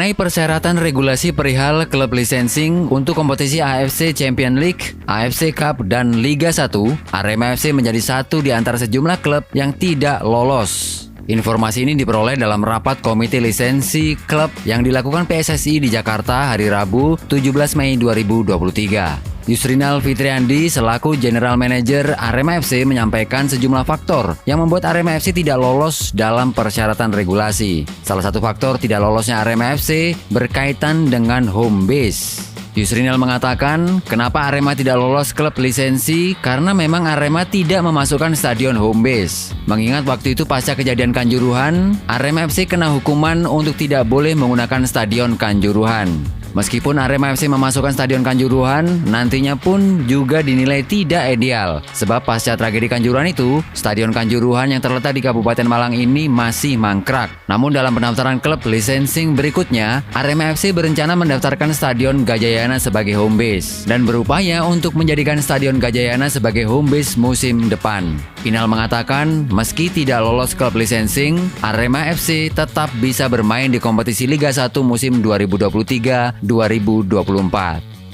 Mengenai persyaratan regulasi perihal klub licensing untuk kompetisi AFC Champions League, AFC Cup, dan Liga 1, Arema FC menjadi satu di antara sejumlah klub yang tidak lolos. Informasi ini diperoleh dalam rapat Komite Lisensi Klub yang dilakukan PSSI di Jakarta hari Rabu 17 Mei 2023. Yusrinal Fitriandi selaku General Manager Arema FC menyampaikan sejumlah faktor yang membuat Arema FC tidak lolos dalam persyaratan regulasi. Salah satu faktor tidak lolosnya Arema FC berkaitan dengan home base. Yusrinal mengatakan, kenapa Arema tidak lolos klub lisensi? Karena memang Arema tidak memasukkan stadion home base. Mengingat waktu itu pasca kejadian Kanjuruhan, Arema FC kena hukuman untuk tidak boleh menggunakan stadion Kanjuruhan. Meskipun Arema FC memasukkan stadion Kanjuruhan, nantinya pun juga dinilai tidak ideal. Sebab pasca tragedi Kanjuruhan itu, stadion Kanjuruhan yang terletak di Kabupaten Malang ini masih mangkrak. Namun dalam pendaftaran klub licensing berikutnya, Arema FC berencana mendaftarkan stadion Gajayana sebagai home base dan berupaya untuk menjadikan stadion Gajayana sebagai home base musim depan. Inal mengatakan, meski tidak lolos klub licensing, Arema FC tetap bisa bermain di kompetisi Liga 1 musim 2023-2024.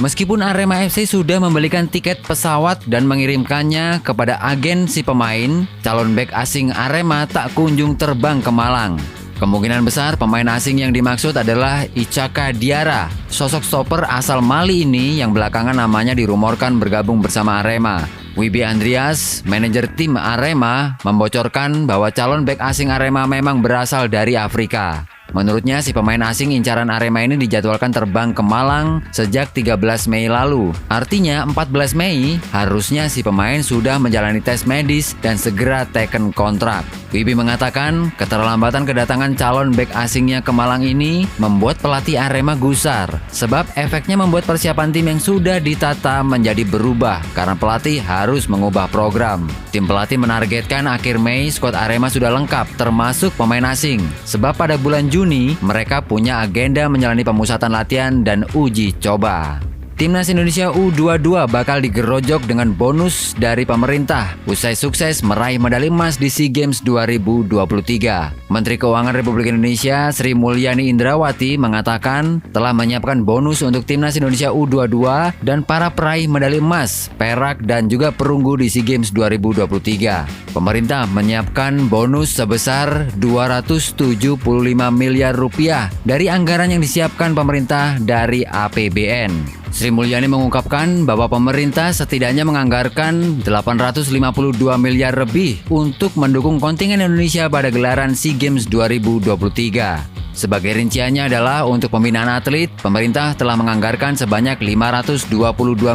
Meskipun Arema FC sudah membelikan tiket pesawat dan mengirimkannya kepada agen si pemain, calon bek asing Arema tak kunjung terbang ke Malang. Kemungkinan besar pemain asing yang dimaksud adalah Ichaka Diarra, sosok stopper asal Mali ini yang belakangan namanya dirumorkan bergabung bersama Arema. Wibi Andreas, manajer tim Arema, membocorkan bahwa calon bek asing Arema memang berasal dari Afrika. Menurutnya, si pemain asing incaran Arema ini dijadwalkan terbang ke Malang sejak 13 Mei lalu. Artinya 14 Mei harusnya si pemain sudah menjalani tes medis dan segera teken kontrak. Wibi mengatakan keterlambatan kedatangan calon bek asingnya ke Malang ini membuat pelatih Arema gusar. Sebab efeknya membuat persiapan tim yang sudah ditata menjadi berubah karena pelatih harus mengubah program. Tim pelatih menargetkan akhir Mei skuad Arema sudah lengkap termasuk pemain asing. Sebab pada bulan Juni mereka punya agenda menjalani pemusatan latihan dan uji coba. Timnas Indonesia U22 bakal digerojok dengan bonus dari pemerintah usai sukses meraih medali emas di SEA Games 2023. Menteri Keuangan Republik Indonesia Sri Mulyani Indrawati mengatakan telah menyiapkan bonus untuk Timnas Indonesia U22 dan para peraih medali emas, perak, dan juga perunggu di SEA Games 2023. Pemerintah menyiapkan bonus sebesar 275 miliar rupiah dari anggaran yang disiapkan pemerintah dari APBN. Sri Mulyani mengungkapkan bahwa pemerintah setidaknya menganggarkan 852 miliar lebih untuk mendukung kontingen Indonesia pada gelaran SEA Games 2023. Sebagai rinciannya adalah untuk pembinaan atlet, pemerintah telah menganggarkan sebanyak 522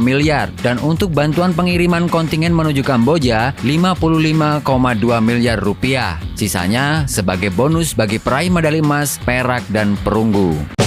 miliar dan untuk bantuan pengiriman kontingen menuju Kamboja 55,2 miliar rupiah. Sisanya sebagai bonus bagi peraih medali emas, perak, dan perunggu.